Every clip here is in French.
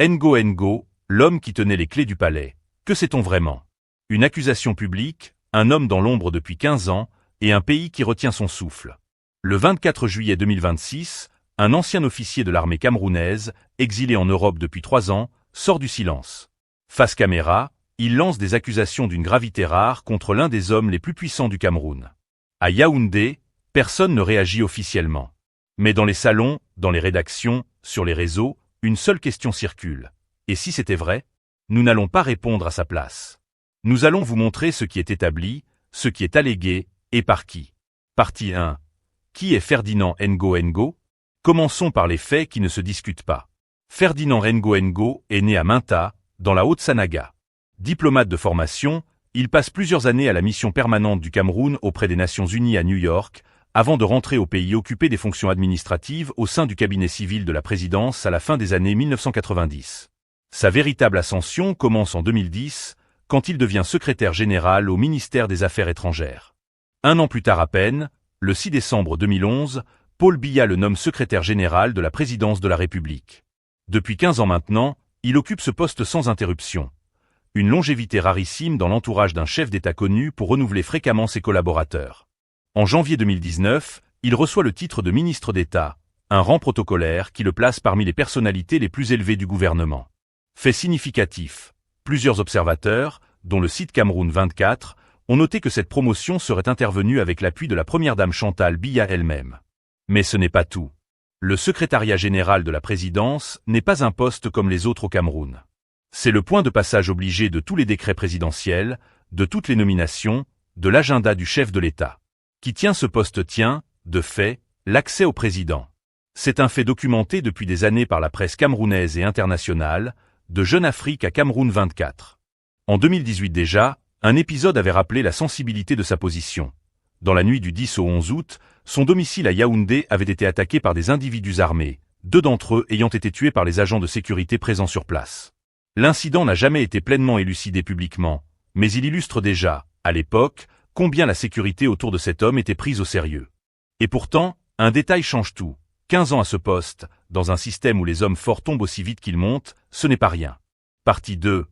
Ngo, l'homme qui tenait les clés du palais. Que sait-on vraiment? Une accusation publique, un homme dans l'ombre depuis 15 ans, et un pays qui retient son souffle. Le 24 juillet 2026, un ancien officier de l'armée camerounaise, exilé en Europe depuis 3 ans, sort du silence. Face caméra, il lance des accusations d'une gravité rare contre l'un des hommes les plus puissants du Cameroun. À Yaoundé, personne ne réagit officiellement. Mais dans les salons, dans les rédactions, sur les réseaux, une seule question circule. Et si c'était vrai? Nous n'allons pas répondre à sa place. Nous allons vous montrer ce qui est établi, ce qui est allégué, et par qui. Partie 1. Qui est Ferdinand Ngo? Commençons par les faits qui ne se discutent pas. Ferdinand Ngo est né à Minta, dans la Haute-Sanaga. Diplomate de formation, il passe plusieurs années à la mission permanente du Cameroun auprès des Nations Unies à New York, avant de rentrer au pays occuper des fonctions administratives au sein du cabinet civil de la présidence à la fin des années 1990. Sa véritable ascension commence en 2010, quand il devient secrétaire général au ministère des Affaires étrangères. Un an plus tard à peine, le 6 décembre 2011, Paul Biya le nomme secrétaire général de la présidence de la République. Depuis 15 ans maintenant, il occupe ce poste sans interruption. Une longévité rarissime dans l'entourage d'un chef d'État connu pour renouveler fréquemment ses collaborateurs. En janvier 2019, il reçoit le titre de ministre d'État, un rang protocolaire qui le place parmi les personnalités les plus élevées du gouvernement. Fait significatif, plusieurs observateurs, dont le site Cameroun 24, ont noté que cette promotion serait intervenue avec l'appui de la première dame Chantal Biya elle-même. Mais ce n'est pas tout. Le secrétariat général de la présidence n'est pas un poste comme les autres au Cameroun. C'est le point de passage obligé de tous les décrets présidentiels, de toutes les nominations, de l'agenda du chef de l'État. Qui tient ce poste tient, de fait, l'accès au président. C'est un fait documenté depuis des années par la presse camerounaise et internationale, de Jeune Afrique à Cameroun 24. En 2018 déjà, un épisode avait rappelé la sensibilité de sa position. Dans la nuit du 10 au 11 août, son domicile à Yaoundé avait été attaqué par des individus armés, 2 d'entre eux ayant été tués par les agents de sécurité présents sur place. L'incident n'a jamais été pleinement élucidé publiquement, mais il illustre déjà, à l'époque, combien la sécurité autour de cet homme était prise au sérieux. Et pourtant, un détail change tout. 15 ans à ce poste, dans un système où les hommes forts tombent aussi vite qu'ils montent, ce n'est pas rien. Partie 2.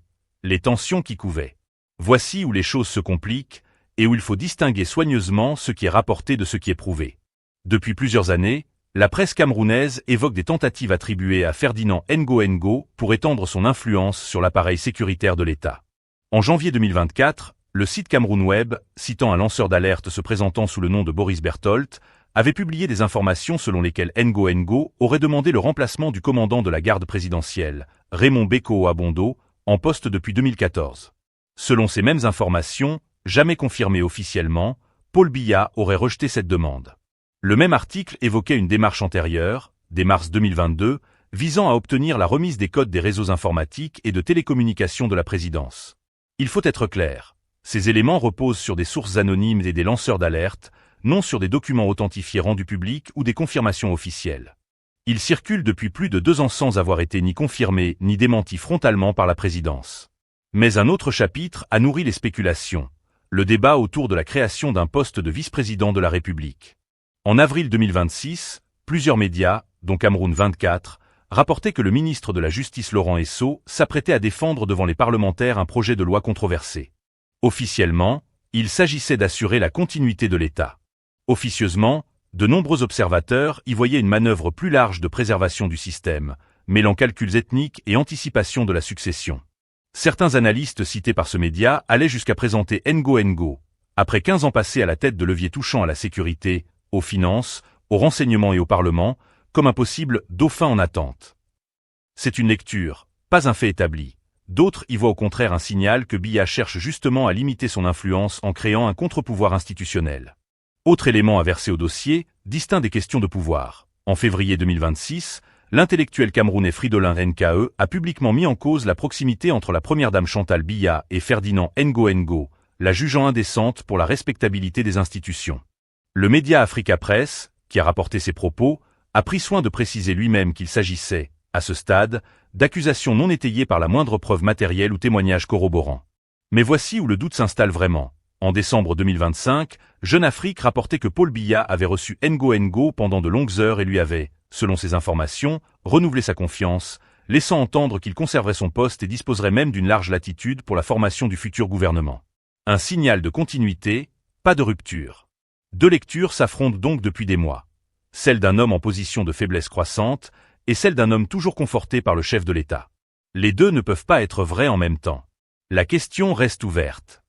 Les tensions qui couvaient. Voici où les choses se compliquent, et où il faut distinguer soigneusement ce qui est rapporté de ce qui est prouvé. Depuis plusieurs années, la presse camerounaise évoque des tentatives attribuées à Ferdinand Ngo pour étendre son influence sur l'appareil sécuritaire de l'État. En janvier 2024, le site Cameroun Web, citant un lanceur d'alerte se présentant sous le nom de Boris Berthold, avait publié des informations selon lesquelles Ngo aurait demandé le remplacement du commandant de la garde présidentielle, Raymond Beko Abondo, en poste depuis 2014. Selon ces mêmes informations, jamais confirmées officiellement, Paul Biya aurait rejeté cette demande. Le même article évoquait une démarche antérieure, dès mars 2022, visant à obtenir la remise des codes des réseaux informatiques et de télécommunications de la présidence. Il faut être clair, ces éléments reposent sur des sources anonymes et des lanceurs d'alerte, non sur des documents authentifiés rendus publics ou des confirmations officielles. Ils circulent depuis plus de 2 ans sans avoir été ni confirmés ni démentis frontalement par la présidence. Mais un autre chapitre a nourri les spéculations, le débat autour de la création d'un poste de vice-président de la République. En avril 2026, plusieurs médias, dont Cameroun 24, rapportaient que le ministre de la Justice Laurent Esso s'apprêtait à défendre devant les parlementaires un projet de loi controversé. Officiellement, il s'agissait d'assurer la continuité de l'État. Officieusement, de nombreux observateurs y voyaient une manœuvre plus large de préservation du système, mêlant calculs ethniques et anticipation de la succession. Certains analystes cités par ce média allaient jusqu'à présenter Ngo, après 15 ans passés à la tête de leviers touchant à la sécurité, aux finances, au renseignement et au Parlement, comme un possible dauphin en attente. C'est une lecture, pas un fait établi. D'autres y voient au contraire un signal que Biya cherche justement à limiter son influence en créant un contre-pouvoir institutionnel. Autre élément à verser au dossier, distinct des questions de pouvoir. En février 2026, l'intellectuel camerounais Fridolin Nke a publiquement mis en cause la proximité entre la première dame Chantal Biya et Ferdinand Ngo, la jugeant indécente pour la respectabilité des institutions. Le média Africa Press, qui a rapporté ces propos, a pris soin de préciser lui-même qu'il s'agissait, à ce stade, d'accusations non étayées par la moindre preuve matérielle ou témoignage corroborant. Mais voici où le doute s'installe vraiment. En décembre 2025, Jeune Afrique rapportait que Paul Biya avait reçu Ngo pendant de longues heures et lui avait, selon ses informations, renouvelé sa confiance, laissant entendre qu'il conserverait son poste et disposerait même d'une large latitude pour la formation du futur gouvernement. Un signal de continuité, pas de rupture. Deux lectures s'affrontent donc depuis des mois. Celle d'un homme en position de faiblesse croissante et celle d'un homme toujours conforté par le chef de l'État. Les deux ne peuvent pas être vrais en même temps. La question reste ouverte.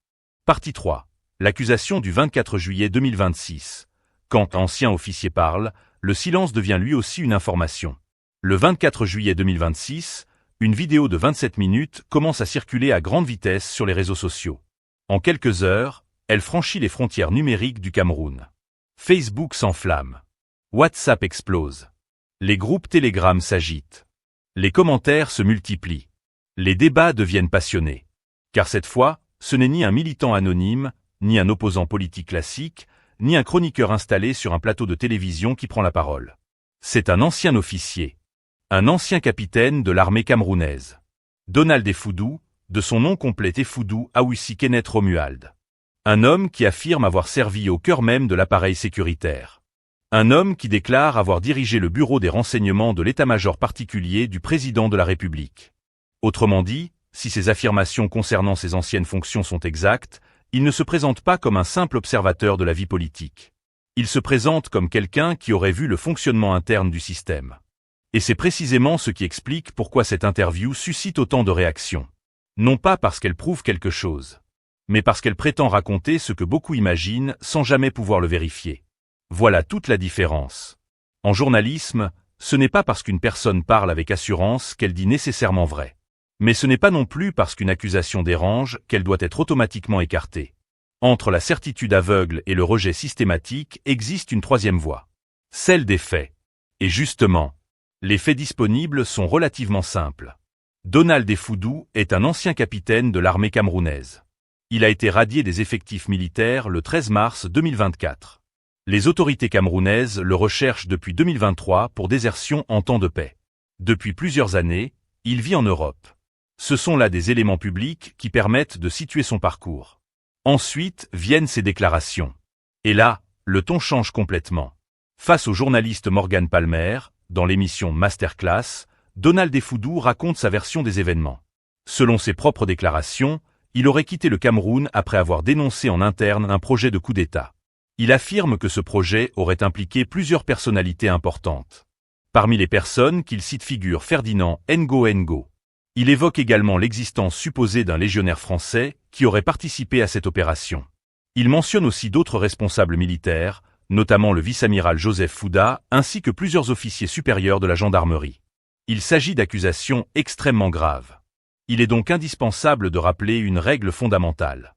Partie 3. L'accusation du 24 juillet 2026. Quand un ancien officier parle, le silence devient lui aussi une information. Le 24 juillet 2026, une vidéo de 27 minutes commence à circuler à grande vitesse sur les réseaux sociaux. En quelques heures, elle franchit les frontières numériques du Cameroun. Facebook s'enflamme. WhatsApp explose. Les groupes Telegram s'agitent. Les commentaires se multiplient. Les débats deviennent passionnés. Car cette fois, ce n'est ni un militant anonyme, ni un opposant politique classique, ni un chroniqueur installé sur un plateau de télévision qui prend la parole. C'est un ancien officier. Un ancien capitaine de l'armée camerounaise. Donald Effoudou, de son nom complet Effoudou Awussi Kenneth Romuald. Un homme qui affirme avoir servi au cœur même de l'appareil sécuritaire. Un homme qui déclare avoir dirigé le bureau des renseignements de l'état-major particulier du président de la République. Autrement dit, si ces affirmations concernant ses anciennes fonctions sont exactes, il ne se présente pas comme un simple observateur de la vie politique. Il se présente comme quelqu'un qui aurait vu le fonctionnement interne du système. Et c'est précisément ce qui explique pourquoi cette interview suscite autant de réactions. Non pas parce qu'elle prouve quelque chose, mais parce qu'elle prétend raconter ce que beaucoup imaginent sans jamais pouvoir le vérifier. Voilà toute la différence. En journalisme, ce n'est pas parce qu'une personne parle avec assurance qu'elle dit nécessairement vrai. Mais ce n'est pas non plus parce qu'une accusation dérange qu'elle doit être automatiquement écartée. Entre la certitude aveugle et le rejet systématique existe une troisième voie. Celle des faits. Et justement, les faits disponibles sont relativement simples. Donald Effoudou est un ancien capitaine de l'armée camerounaise. Il a été radié des effectifs militaires le 13 mars 2024. Les autorités camerounaises le recherchent depuis 2023 pour désertion en temps de paix. Depuis plusieurs années, il vit en Europe. Ce sont là des éléments publics qui permettent de situer son parcours. Ensuite viennent ses déclarations. Et là, le ton change complètement. Face au journaliste Morgan Palmer, dans l'émission Masterclass, Donald Effoudou raconte sa version des événements. Selon ses propres déclarations, il aurait quitté le Cameroun après avoir dénoncé en interne un projet de coup d'État. Il affirme que ce projet aurait impliqué plusieurs personnalités importantes. Parmi les personnes qu'il cite figure Ferdinand Ngo. Il évoque également l'existence supposée d'un légionnaire français qui aurait participé à cette opération. Il mentionne aussi d'autres responsables militaires, notamment le vice-amiral Joseph Fouda, ainsi que plusieurs officiers supérieurs de la gendarmerie. Il s'agit d'accusations extrêmement graves. Il est donc indispensable de rappeler une règle fondamentale.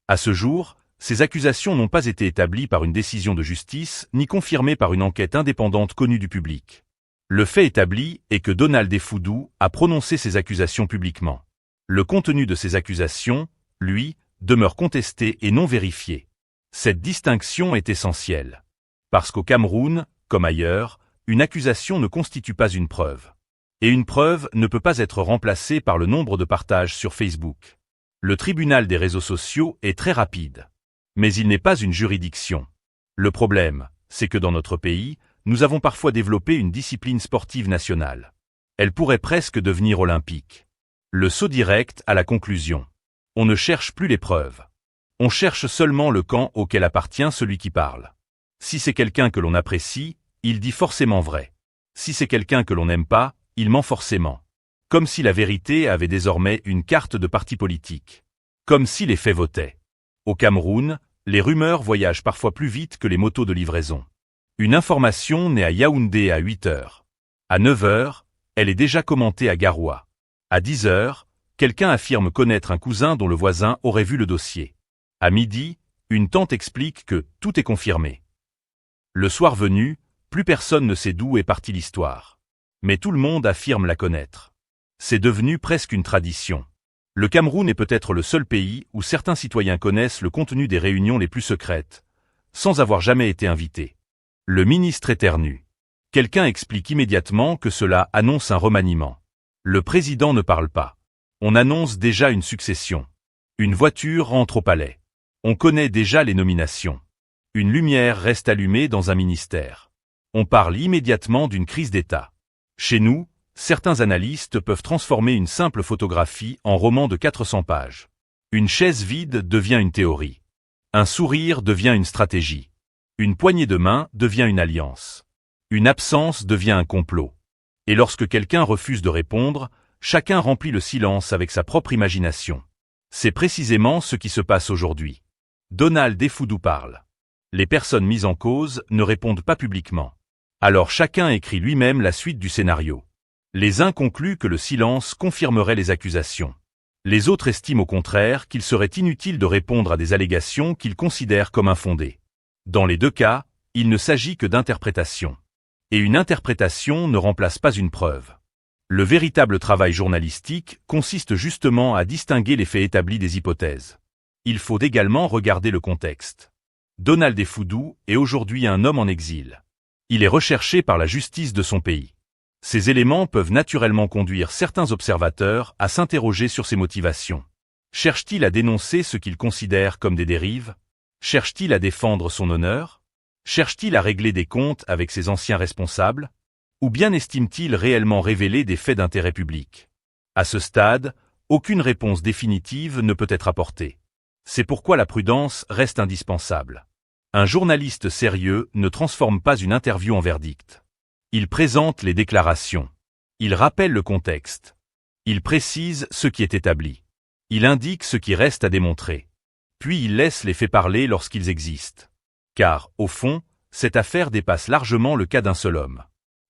À ce jour, ces accusations n'ont pas été établies par une décision de justice, ni confirmées par une enquête indépendante connue du public. Le fait établi est que Donald Effoudou a prononcé ces accusations publiquement. Le contenu de ces accusations, lui, demeure contesté et non vérifié. Cette distinction est essentielle. Parce qu'au Cameroun, comme ailleurs, une accusation ne constitue pas une preuve. Et une preuve ne peut pas être remplacée par le nombre de partages sur Facebook. Le tribunal des réseaux sociaux est très rapide. Mais il n'est pas une juridiction. Le problème, c'est que dans notre pays, nous avons parfois développé une discipline sportive nationale. Elle pourrait presque devenir olympique. Le saut direct à la conclusion. On ne cherche plus les preuves. On cherche seulement le camp auquel appartient celui qui parle. Si c'est quelqu'un que l'on apprécie, il dit forcément vrai. Si c'est quelqu'un que l'on n'aime pas, il ment forcément. Comme si la vérité avait désormais une carte de parti politique. Comme si les faits votaient. Au Cameroun, les rumeurs voyagent parfois plus vite que les motos de livraison. Une information naît à Yaoundé à 8 heures. À 9 heures, elle est déjà commentée à Garoua. À 10 heures, quelqu'un affirme connaître un cousin dont le voisin aurait vu le dossier. À midi, une tante explique que tout est confirmé. Le soir venu, plus personne ne sait d'où est partie l'histoire. Mais tout le monde affirme la connaître. C'est devenu presque une tradition. Le Cameroun est peut-être le seul pays où certains citoyens connaissent le contenu des réunions les plus secrètes, sans avoir jamais été invités. Le ministre éternue. Quelqu'un explique immédiatement que cela annonce un remaniement. Le président ne parle pas. On annonce déjà une succession. Une voiture rentre au palais. On connaît déjà les nominations. Une lumière reste allumée dans un ministère. On parle immédiatement d'une crise d'État. Chez nous, Certains analystes peuvent transformer une simple photographie en roman de 400 pages. Une chaise vide devient une théorie. Un sourire devient une stratégie. Une poignée de main devient une alliance. Une absence devient un complot. Et lorsque quelqu'un refuse de répondre, chacun remplit le silence avec sa propre imagination. C'est précisément ce qui se passe aujourd'hui. Donald Effoudou parle. Les personnes mises en cause ne répondent pas publiquement. Alors chacun écrit lui-même la suite du scénario. Les uns concluent que le silence confirmerait les accusations. Les autres estiment au contraire qu'il serait inutile de répondre à des allégations qu'ils considèrent comme infondées. Dans les deux cas, il ne s'agit que d'interprétation. Et une interprétation ne remplace pas une preuve. Le véritable travail journalistique consiste justement à distinguer les faits établis des hypothèses. Il faut également regarder le contexte. Donald Effoudou est aujourd'hui un homme en exil. Il est recherché par la justice de son pays. Ces éléments peuvent naturellement conduire certains observateurs à s'interroger sur ses motivations. Cherche-t-il à dénoncer ce qu'il considère comme des dérives? Cherche-t-il à défendre son honneur? Cherche-t-il à régler des comptes avec ses anciens responsables? Ou bien estime-t-il réellement révéler des faits d'intérêt public? À ce stade, aucune réponse définitive ne peut être apportée. C'est pourquoi la prudence reste indispensable. Un journaliste sérieux ne transforme pas une interview en verdict. Il présente les déclarations. Il rappelle le contexte. Il précise ce qui est établi. Il indique ce qui reste à démontrer. Puis il laisse les faits parler lorsqu'ils existent. Car, au fond, cette affaire dépasse largement le cas d'un seul homme.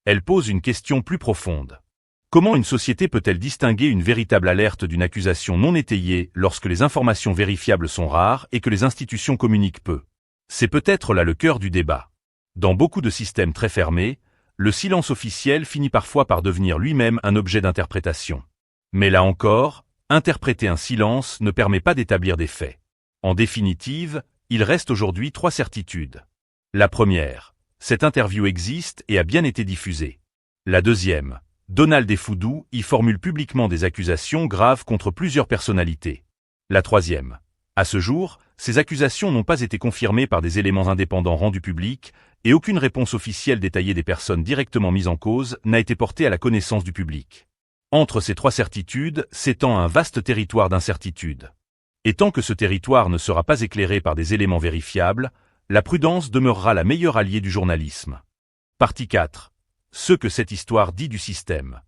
Elle pose une question plus profonde. Comment une société peut-elle distinguer une véritable alerte d'une accusation non étayée lorsque les informations vérifiables sont rares et que les institutions communiquent peu? C'est peut-être là le cœur du débat. Dans beaucoup de systèmes très fermés, le silence officiel finit parfois par devenir lui-même un objet d'interprétation. Mais là encore, interpréter un silence ne permet pas d'établir des faits. En définitive, il reste aujourd'hui 3 certitudes. La première, cette interview existe et a bien été diffusée. La deuxième, Donald Effoudou y formule publiquement des accusations graves contre plusieurs personnalités. La troisième, à ce jour, ces accusations n'ont pas été confirmées par des éléments indépendants rendus publics, et aucune réponse officielle détaillée des personnes directement mises en cause n'a été portée à la connaissance du public. Entre ces 3 certitudes s'étend un vaste territoire d'incertitude. Et tant que ce territoire ne sera pas éclairé par des éléments vérifiables, la prudence demeurera la meilleure alliée du journalisme. Partie 4. Ce que cette histoire dit du système.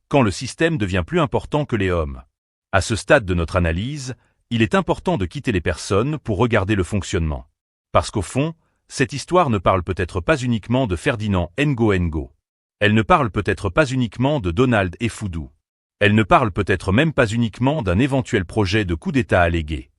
Quand le système devient plus important que les hommes. À ce stade de notre analyse, il est important de quitter les personnes pour regarder le fonctionnement. Parce qu'au fond, cette histoire ne parle peut-être pas uniquement de Ferdinand Ngo. Elle ne parle peut-être pas uniquement de Donald Effoudou. Elle ne parle peut-être même pas uniquement d'un éventuel projet de coup d'État allégué.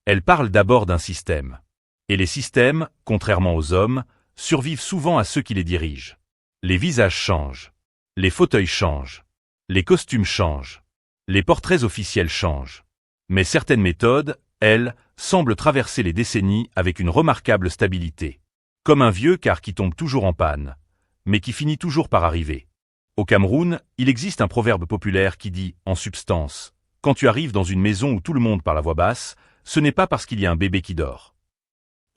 Elle parle d'abord d'un système. Et les systèmes, contrairement aux hommes, survivent souvent à ceux qui les dirigent. Les visages changent. Les fauteuils changent. Les costumes changent. Les portraits officiels changent. Mais certaines méthodes, elles, semblent traverser les décennies avec une remarquable stabilité. Comme un vieux car qui tombe toujours en panne, mais qui finit toujours par arriver. Au Cameroun, il existe un proverbe populaire qui dit, en substance, « Quand tu arrives dans une maison où tout le monde parle à voix basse, ce n'est pas parce qu'il y a un bébé qui dort. »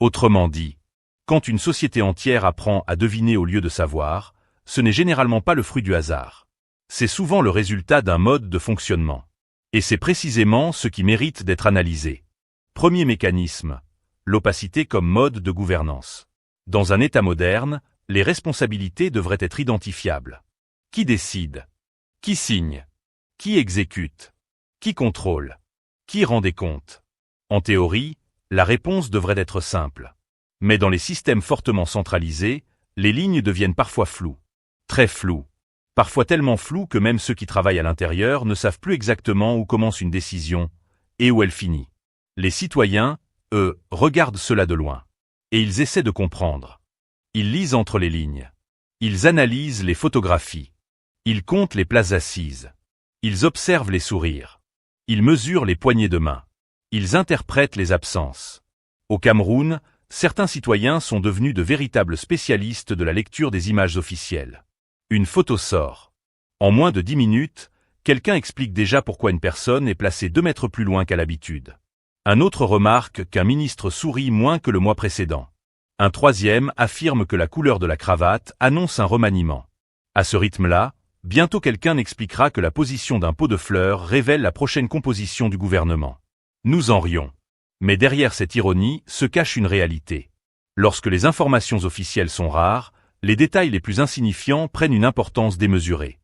Autrement dit, quand une société entière apprend à deviner au lieu de savoir, ce n'est généralement pas le fruit du hasard. C'est souvent le résultat d'un mode de fonctionnement. Et c'est précisément ce qui mérite d'être analysé. Premier mécanisme, l'opacité comme mode de gouvernance. Dans un État moderne, les responsabilités devraient être identifiables. Qui décide? Qui signe? Qui exécute? Qui contrôle? Qui rend des comptes? En théorie, la réponse devrait être simple. Mais dans les systèmes fortement centralisés, les lignes deviennent parfois floues. Très floues. Parfois tellement floues que même ceux qui travaillent à l'intérieur ne savent plus exactement où commence une décision et où elle finit. Les citoyens, eux, regardent cela de loin. Et ils essaient de comprendre. Ils lisent entre les lignes. Ils analysent les photographies. Ils comptent les places assises. Ils observent les sourires. Ils mesurent les poignées de main. Ils interprètent les absences. Au Cameroun, certains citoyens sont devenus de véritables spécialistes de la lecture des images officielles. Une photo sort. En moins de 10 minutes, quelqu'un explique déjà pourquoi une personne est placée 2 mètres plus loin qu'à l'habitude. Un autre remarque qu'un ministre sourit moins que le mois précédent. Un troisième affirme que la couleur de la cravate annonce un remaniement. À ce rythme-là, Bientôt quelqu'un expliquera que la position d'un pot de fleurs révèle la prochaine composition du gouvernement. Nous en rions. Mais derrière cette ironie se cache une réalité. Lorsque les informations officielles sont rares, les détails les plus insignifiants prennent une importance démesurée.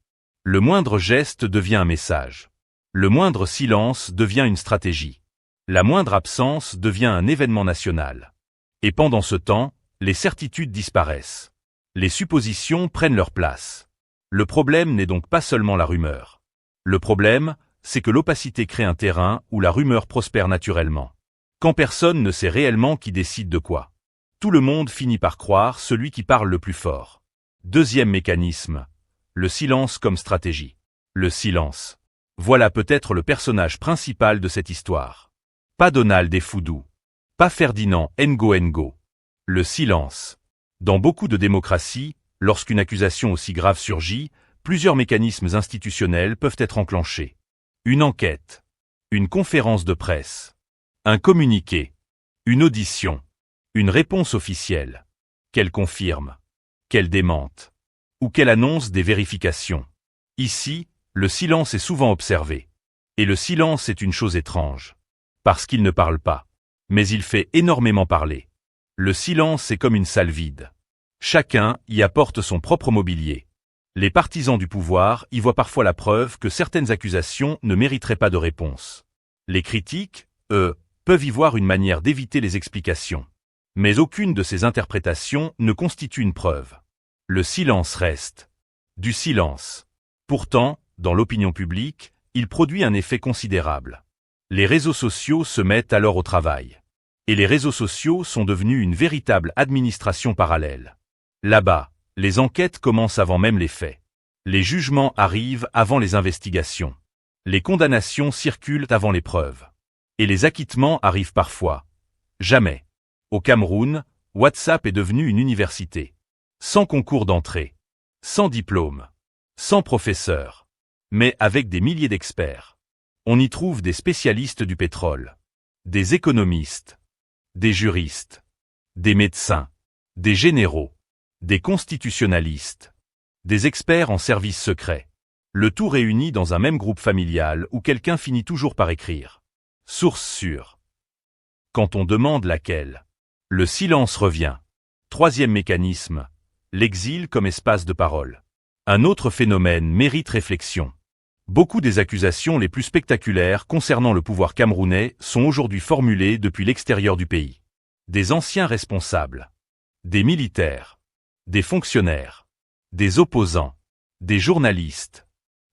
Le moindre geste devient un message. Le moindre silence devient une stratégie. La moindre absence devient un événement national. Et pendant ce temps, les certitudes disparaissent. Les suppositions prennent leur place. Le problème n'est donc pas seulement la rumeur. Le problème, c'est que l'opacité crée un terrain où la rumeur prospère naturellement. Quand personne ne sait réellement qui décide de quoi. Tout le monde finit par croire celui qui parle le plus fort. Deuxième mécanisme, le silence comme stratégie. Le silence. Voilà peut-être le personnage principal de cette histoire. Pas Donald et Foudou. Pas Ferdinand Ngo. Le silence. Dans beaucoup de démocraties, lorsqu'une accusation aussi grave surgit, plusieurs mécanismes institutionnels peuvent être enclenchés. Une enquête. Une conférence de presse. Un communiqué. Une audition. Une réponse officielle. Qu'elle confirme. Qu'elle démente. Ou qu'elle annonce des vérifications. Ici, le silence est souvent observé. Et le silence est une chose étrange. Parce qu'il ne parle pas. Mais il fait énormément parler. Le silence est comme une salle vide. Chacun y apporte son propre mobilier. Les partisans du pouvoir y voient parfois la preuve que certaines accusations ne mériteraient pas de réponse. Les critiques, eux, peuvent y voir une manière d'éviter les explications. Mais aucune de ces interprétations ne constitue une preuve. Le silence reste. Du silence. Pourtant, dans l'opinion publique, il produit un effet considérable. Les réseaux sociaux se mettent alors au travail. Et les réseaux sociaux sont devenus une véritable administration parallèle. Là-bas, les enquêtes commencent avant même les faits. Les jugements arrivent avant les investigations. Les condamnations circulent avant les preuves. Et les acquittements arrivent parfois. Jamais. Au Cameroun, WhatsApp est devenu une université. Sans concours d'entrée. Sans diplôme. Sans professeur. Mais avec des milliers d'experts. On y trouve des spécialistes du pétrole. Des économistes. Des juristes. Des médecins. Des généraux. Des constitutionnalistes. Des experts en services secrets. Le tout réuni dans un même groupe familial où quelqu'un finit toujours par écrire. Source sûre. Quand on demande laquelle, le silence revient. Troisième mécanisme, l'exil comme espace de parole. Un autre phénomène mérite réflexion. Beaucoup des accusations les plus spectaculaires concernant le pouvoir camerounais sont aujourd'hui formulées depuis l'extérieur du pays. Des anciens responsables. Des militaires. Des fonctionnaires. Des opposants. Des journalistes.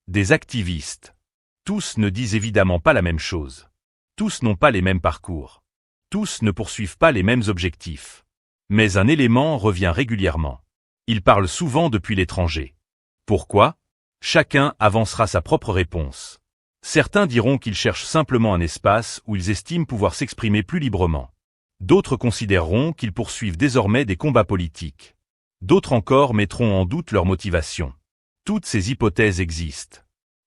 Des activistes. Tous ne disent évidemment pas la même chose. Tous n'ont pas les mêmes parcours. Tous ne poursuivent pas les mêmes objectifs. Mais un élément revient régulièrement. Ils parlent souvent depuis l'étranger. Pourquoi ? Chacun avancera sa propre réponse. Certains diront qu'ils cherchent simplement un espace où ils estiment pouvoir s'exprimer plus librement. D'autres considéreront qu'ils poursuivent désormais des combats politiques. D'autres encore mettront en doute leur motivation. Toutes ces hypothèses existent.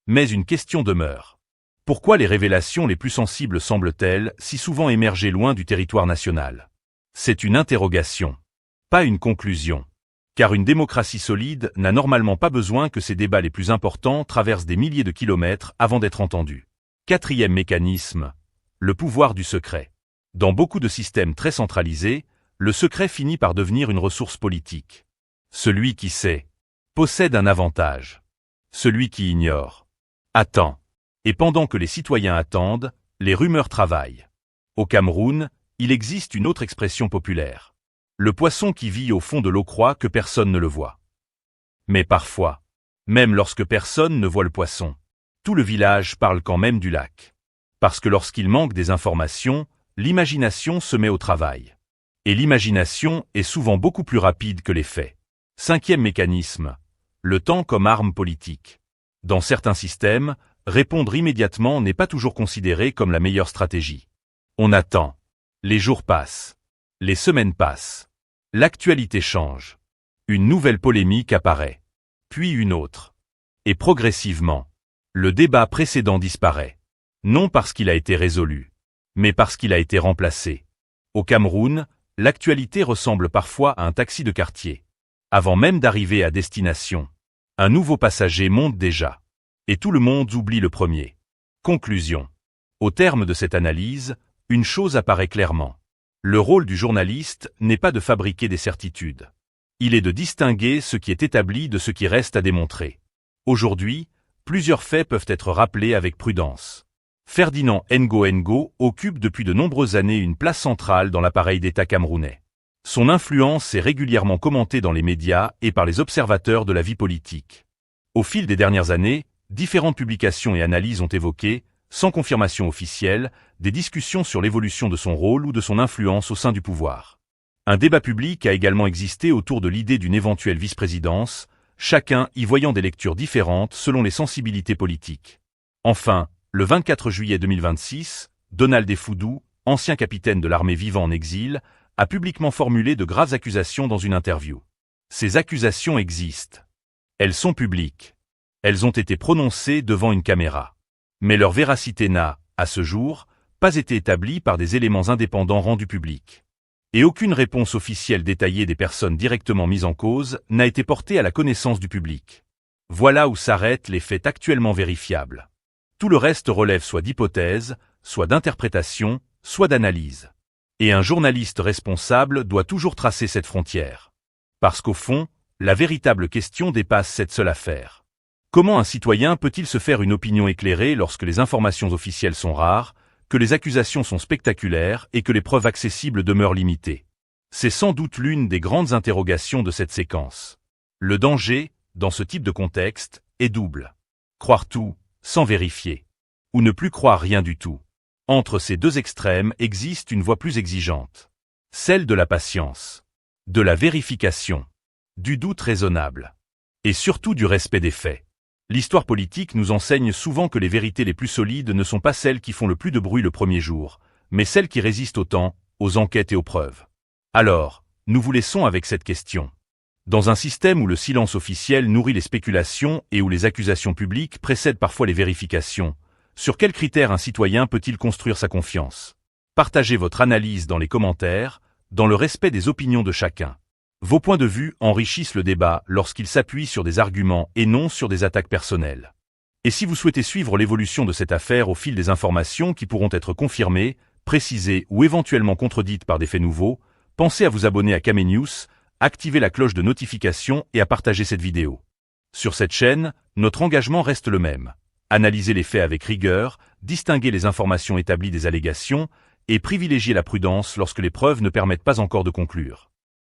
Mais une question demeure. Pourquoi les révélations les plus sensibles semblent-elles si souvent émerger loin du territoire national ? C'est une interrogation, pas une conclusion. Car une démocratie solide n'a normalement pas besoin que ses débats les plus importants traversent des milliers de kilomètres avant d'être entendus. Quatrième mécanisme, le pouvoir du secret. Dans beaucoup de systèmes très centralisés, le secret finit par devenir une ressource politique. Celui qui sait possède un avantage. Celui qui ignore attend. Et pendant que les citoyens attendent, les rumeurs travaillent. Au Cameroun, il existe une autre expression populaire. Le poisson qui vit au fond de l'eau croit que personne ne le voit. Mais parfois, même lorsque personne ne voit le poisson, tout le village parle quand même du lac. Parce que lorsqu'il manque des informations, l'imagination se met au travail. Et l'imagination est souvent beaucoup plus rapide que les faits. Cinquième mécanisme, le temps comme arme politique. Dans certains systèmes, répondre immédiatement n'est pas toujours considéré comme la meilleure stratégie. On attend. Les jours passent. Les semaines passent. L'actualité change. Une nouvelle polémique apparaît. Puis une autre. Et progressivement, le débat précédent disparaît. Non parce qu'il a été résolu, mais parce qu'il a été remplacé. Au Cameroun, l'actualité ressemble parfois à un taxi de quartier. Avant même d'arriver à destination, Un nouveau passager monte déjà. Et tout le monde oublie le premier. Conclusion. Au terme de cette analyse, une chose apparaît clairement. Le rôle du journaliste n'est pas de fabriquer des certitudes. Il est de distinguer ce qui est établi de ce qui reste à démontrer. Aujourd'hui, plusieurs faits peuvent être rappelés avec prudence. Ferdinand Ngo occupe depuis de nombreuses années une place centrale dans l'appareil d'État camerounais. Son influence est régulièrement commentée dans les médias et par les observateurs de la vie politique. Au fil des dernières années, différentes publications et analyses ont évoqué, sans confirmation officielle, des discussions sur l'évolution de son rôle ou de son influence au sein du pouvoir. Un débat public a également existé autour de l'idée d'une éventuelle vice-présidence, chacun y voyant des lectures différentes selon les sensibilités politiques. Enfin, le 24 juillet 2026, Donald Efudou, ancien capitaine de l'armée vivant en exil, a publiquement formulé de graves accusations dans une interview. Ces accusations existent. Elles sont publiques. Elles ont été prononcées devant une caméra. Mais leur véracité n'a, à ce jour, pas été établie par des éléments indépendants rendus publics. Et aucune réponse officielle détaillée des personnes directement mises en cause n'a été portée à la connaissance du public. Voilà où s'arrêtent les faits actuellement vérifiables. Tout le reste relève soit d'hypothèses, soit d'interprétations, soit d'analyses. Et un journaliste responsable doit toujours tracer cette frontière. Parce qu'au fond, la véritable question dépasse cette seule affaire. Comment un citoyen peut-il se faire une opinion éclairée lorsque les informations officielles sont rares, que les accusations sont spectaculaires et que les preuves accessibles demeurent limitées? C'est sans doute l'une des grandes interrogations de cette séquence. Le danger, dans ce type de contexte, est double. Croire tout, sans vérifier. Ou ne plus croire rien du tout. Entre ces deux extrêmes existe une voie plus exigeante. Celle de la patience. De la vérification. Du doute raisonnable. Et surtout du respect des faits. L'histoire politique nous enseigne souvent que les vérités les plus solides ne sont pas celles qui font le plus de bruit le premier jour, mais celles qui résistent au temps, aux enquêtes et aux preuves. Alors, nous vous laissons avec cette question. Dans un système où le silence officiel nourrit les spéculations et où les accusations publiques précèdent parfois les vérifications, sur quels critères un citoyen peut-il construire sa confiance? Partagez votre analyse dans les commentaires, dans le respect des opinions de chacun. Vos points de vue enrichissent le débat lorsqu'ils s'appuient sur des arguments et non sur des attaques personnelles. Et si vous souhaitez suivre l'évolution de cette affaire au fil des informations qui pourront être confirmées, précisées ou éventuellement contredites par des faits nouveaux, pensez à vous abonner à Kamé News, activer la cloche de notification et à partager cette vidéo. Sur cette chaîne, notre engagement reste le même. Analyser les faits avec rigueur, distinguer les informations établies des allégations et privilégier la prudence lorsque les preuves ne permettent pas encore de conclure.